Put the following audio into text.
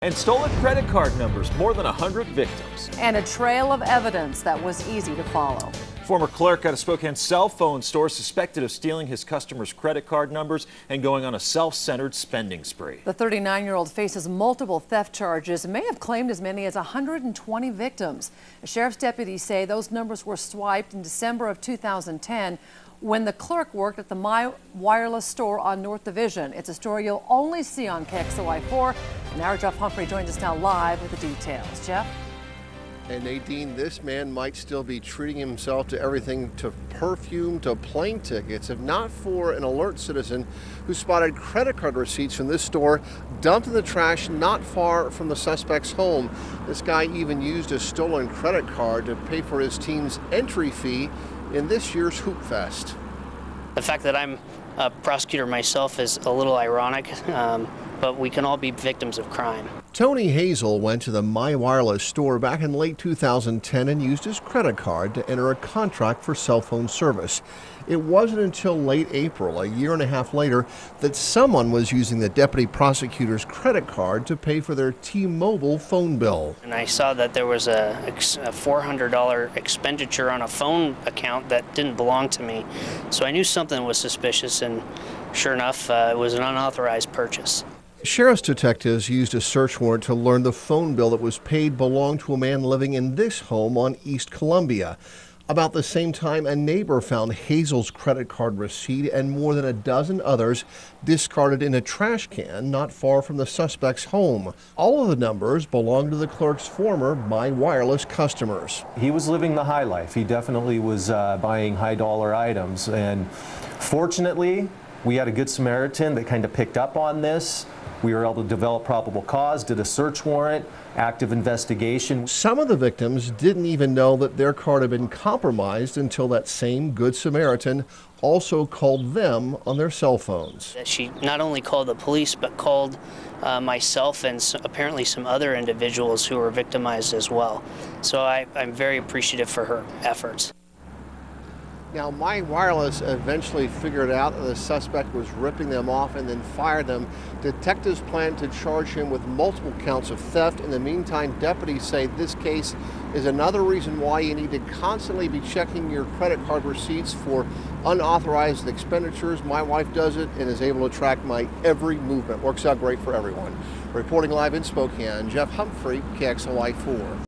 And stolen credit card numbers, more than 100 victims. And a trail of evidence that was easy to follow. Former clerk at a Spokane cell phone store suspected of stealing his customers' credit card numbers and going on a self-centered spending spree. The 39-year-old faces multiple theft charges and may have claimed as many as 120 victims. Sheriff's deputies say those numbers were swiped in December of 2010 when the clerk worked at the My Wireless store on North Division. It's a story you'll only see on KXLY4. And our Jeff Humphrey joins us now live with the details. Jeff? And Nadine, this man might still be treating himself to everything to perfume to plane tickets, if not for an alert citizen who spotted credit card receipts from this store dumped in the trash not far from the suspect's home. This guy even used a stolen credit card to pay for his team's entry fee in this year's Hoop Fest. The fact that I'm a prosecutor myself is a little ironic, but we can all be victims of crime. Tony Hazel went to the My Wireless store back in late 2010 and used his credit card to enter a contract for cell phone service. It wasn't until late April, a year and a half later, that someone was using the deputy prosecutor's credit card to pay for their T-Mobile phone bill. And I saw that there was a $400 expenditure on a phone account that didn't belong to me. So I knew something was suspicious, and sure enough, it was an unauthorized purchase. Sheriff's detectives used a search warrant to learn the phone bill that was paid belonged to a man living in this home on East Columbia. About the same time, a neighbor found Hazel's credit card receipt and more than a dozen others discarded in a trash can not far from the suspect's home. All of the numbers belonged to the clerk's former My Wireless customers. He was living the high life. He definitely was buying high-dollar items, and fortunately, we had a good Samaritan that kind of picked up on this. We were able to develop probable cause, did a search warrant, active investigation. Some of the victims didn't even know that their card had been compromised until that same Good Samaritan also called them on their cell phones. She not only called the police, but called myself and apparently some other individuals who were victimized as well. So I'm very appreciative for her efforts. Now, My Wireless eventually figured out that the suspect was ripping them off and then fired them. Detectives plan to charge him with multiple counts of theft. In the meantime, deputies say this case is another reason why you need to constantly be checking your credit card receipts for unauthorized expenditures. My wife does it and is able to track my every movement. Works out great for everyone. Reporting live in Spokane, Jeff Humphrey, KXLY4.